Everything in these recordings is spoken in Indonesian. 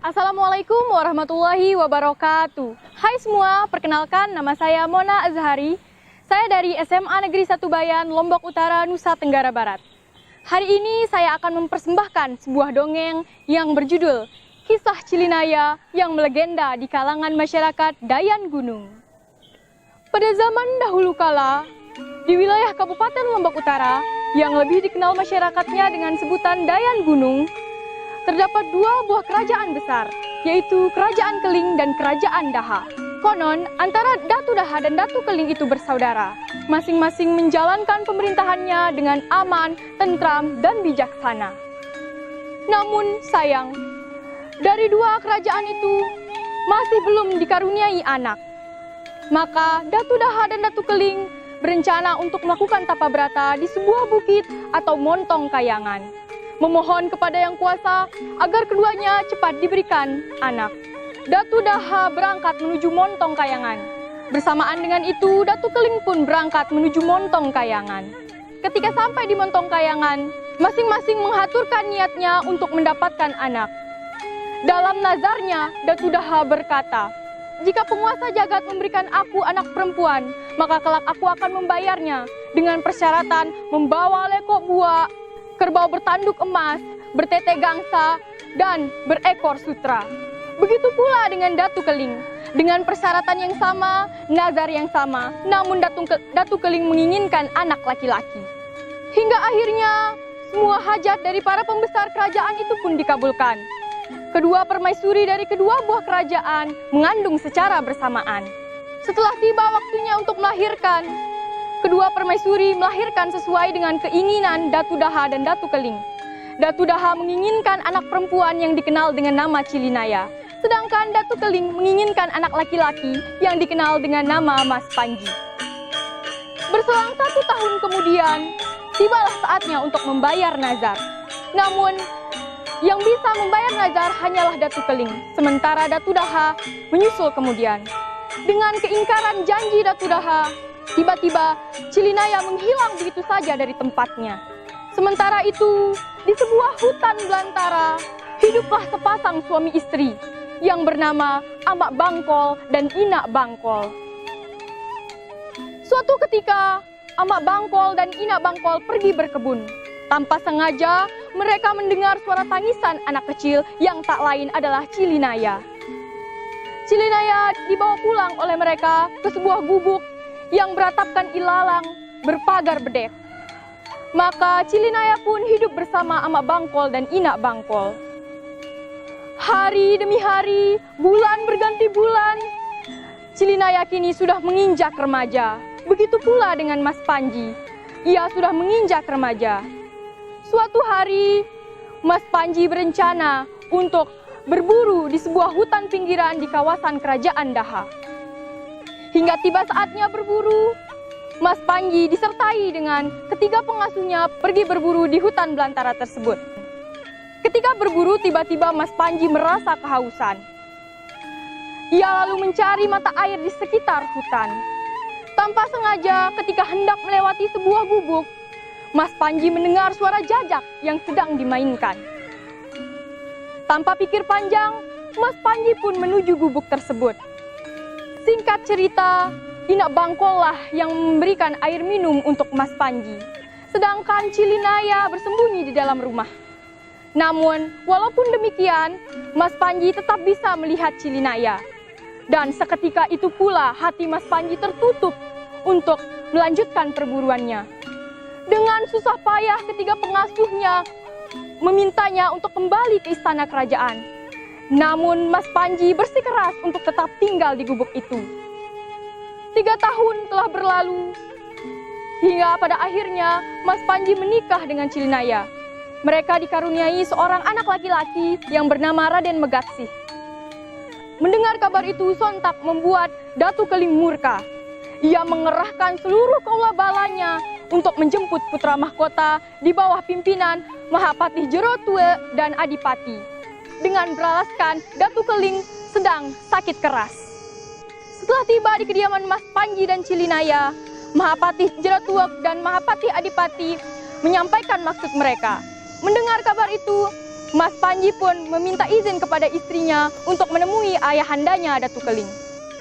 Assalamualaikum warahmatullahi wabarakatuh. Hai semua, perkenalkan nama saya Mona Azhari. Saya dari SMA Negeri 1 Bayan, Lombok Utara, Nusa Tenggara Barat. Hari ini saya akan mempersembahkan sebuah dongeng yang berjudul Kisah Cilinaya yang melegenda di kalangan masyarakat Dayan Gunung. Pada zaman dahulu kala, di wilayah Kabupaten Lombok Utara yang lebih dikenal masyarakatnya dengan sebutan Dayan Gunung, terdapat dua buah kerajaan besar, yaitu Kerajaan Keling dan Kerajaan Daha. Konon, antara Datu Daha dan Datu Keling itu bersaudara, masing-masing menjalankan pemerintahannya dengan aman, tentram, dan bijaksana. Namun sayang, dari dua kerajaan itu masih belum dikaruniai anak. Maka Datu Daha dan Datu Keling berencana untuk melakukan tapa brata di sebuah bukit atau montong kayangan, memohon kepada Yang Kuasa agar keduanya cepat diberikan anak. Datu Daha berangkat menuju montong kayangan. Bersamaan dengan itu, Datu Keling pun berangkat menuju montong kayangan. Ketika sampai di montong kayangan, masing-masing menghaturkan niatnya untuk mendapatkan anak. Dalam nazarnya, Datu Daha berkata, "Jika penguasa jagat memberikan aku anak perempuan, maka kelak aku akan membayarnya dengan persyaratan membawa lekok buah, kerbau bertanduk emas, bertete gangsa, dan berekor sutra." Begitu pula dengan Datu Keling. Dengan persyaratan yang sama, nazar yang sama, namun Datu Keling menginginkan anak laki-laki. Hingga akhirnya, semua hajat dari para pembesar kerajaan itu pun dikabulkan. Kedua permaisuri dari kedua buah kerajaan mengandung secara bersamaan. Setelah tiba waktunya untuk melahirkan, kedua permaisuri melahirkan sesuai dengan keinginan Datu Daha dan Datu Keling. Datu Daha menginginkan anak perempuan yang dikenal dengan nama Cilinaya, sedangkan Datu Keling menginginkan anak laki-laki yang dikenal dengan nama Mas Panji. Berselang 1 tahun kemudian, tibalah saatnya untuk membayar nazar. Namun, yang bisa membayar nazar hanyalah Datu Keling, sementara Datu Daha menyusul kemudian. Dengan keingkaran janji Datu Daha, tiba-tiba Cilinaya menghilang begitu saja dari tempatnya. Sementara itu, di sebuah hutan belantara, hiduplah sepasang suami istri yang bernama Amak Bangkol dan Inak Bangkol. Suatu ketika, Amak Bangkol dan Inak Bangkol pergi berkebun. Tanpa sengaja, mereka mendengar suara tangisan anak kecil yang tak lain adalah Cilinaya. Cilinaya dibawa pulang oleh mereka ke sebuah gubuk yang beratapkan ilalang berpagar bedek. Maka Cilinaya pun hidup bersama Amak Bangkol dan Inak Bangkol. Hari demi hari, bulan berganti bulan, Cilinaya kini sudah menginjak remaja. Begitu pula dengan Mas Panji, ia sudah menginjak remaja. Suatu hari, Mas Panji berencana untuk berburu di sebuah hutan pinggiran di kawasan Kerajaan Daha. Hingga tiba saatnya berburu, Mas Panji disertai dengan ketiga pengasuhnya pergi berburu di hutan belantara tersebut. Ketika berburu, tiba-tiba Mas Panji merasa kehausan. Ia lalu mencari mata air di sekitar hutan. Tanpa sengaja, ketika hendak melewati sebuah gubuk, Mas Panji mendengar suara jajak yang sedang dimainkan. Tanpa pikir panjang, Mas Panji pun menuju gubuk tersebut. Singkat cerita, Inak Bangkol lah yang memberikan air minum untuk Mas Panji, sedangkan Cilinaya bersembunyi di dalam rumah. Namun, walaupun demikian, Mas Panji tetap bisa melihat Cilinaya. Dan seketika itu pula hati Mas Panji tertutup untuk melanjutkan perburuannya. Dengan susah payah ketiga pengasuhnya memintanya untuk kembali ke istana kerajaan. Namun Mas Panji bersikeras untuk tetap tinggal di gubuk itu. 3 tahun telah berlalu, hingga pada akhirnya Mas Panji menikah dengan Cilinaya. Mereka dikaruniai seorang anak laki-laki yang bernama Raden Megatsih. Mendengar kabar itu sontak membuat Datu Keling murka. Ia mengerahkan seluruh kaula balanya untuk menjemput putra mahkota di bawah pimpinan Mahapatih Jerotue dan Adipati, dengan beralaskan Datu Keling sedang sakit keras. Setelah tiba di kediaman Mas Panji dan Cilinaya, Mahapatih Jerotue dan Mahapatih Adipati menyampaikan maksud mereka. Mendengar kabar itu, Mas Panji pun meminta izin kepada istrinya untuk menemui ayahandanya Datu Keling.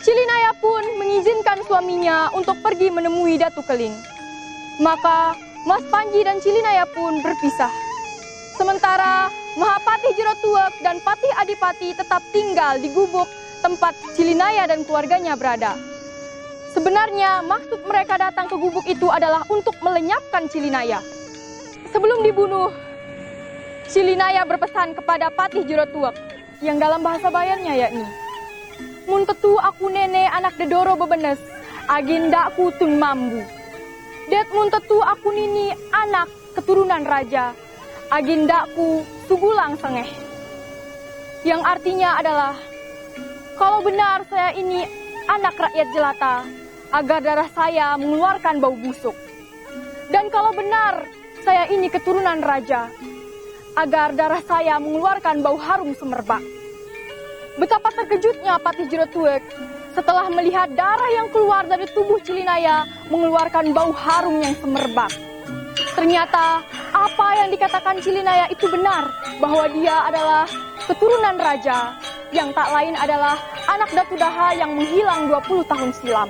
Cilinaya pun mengizinkan suaminya untuk pergi menemui Datu Keling. Maka Mas Panji dan Cilinaya pun berpisah. Sementara Mahapatih Jerotuek dan Patih Adipati tetap tinggal di gubuk tempat Cilinaya dan keluarganya berada. Sebenarnya maksud mereka datang ke gubuk itu adalah untuk melenyapkan Cilinaya. Sebelum dibunuh, Cilinaya berpesan kepada Patih Jerotuek yang dalam bahasa Bayannya yakni, "Mun tetu aku nene anak dedoro bebenes, agendaku tun mambu. Det mun tetu aku nini anak keturunan raja, agendaku sugulang sengeh." Yang artinya adalah, kalau benar saya ini anak rakyat jelata, agar darah saya mengeluarkan bau busuk. Dan kalau benar saya ini keturunan raja, agar darah saya mengeluarkan bau harum semerbak. Betapa terkejutnya Patih Jerotuek setelah melihat darah yang keluar dari tubuh Cilinaya mengeluarkan bau harum yang semerbak. Ternyata apa yang dikatakan Cilinaya itu benar, bahwa dia adalah keturunan raja, yang tak lain adalah anak Datu Daha yang menghilang 20 tahun silam.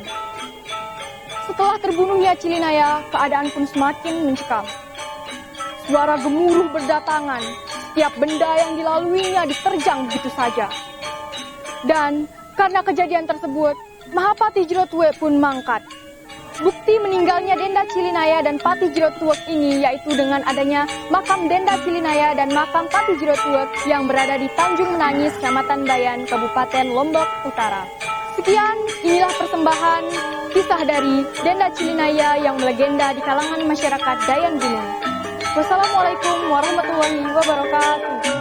Setelah terbunuhnya Cilinaya, keadaan pun semakin mencekam. Suara gemuruh berdatangan, setiap benda yang dilaluinya diterjang begitu saja. Dan karena kejadian tersebut, Mahapatih Jerotuek pun mangkat. Bukti meninggalnya Denda Cilinaya dan Patih Jerotuek ini yaitu dengan adanya makam Denda Cilinaya dan makam Patih Jerotuek yang berada di Tanjung Menangis, Kecamatan Bayan, Kabupaten Lombok Utara. Sekian, inilah persembahan kisah dari Denda Cilinaya yang melegenda di kalangan masyarakat Dayan Gunung. Wassalamualaikum warahmatullahi wabarakatuh.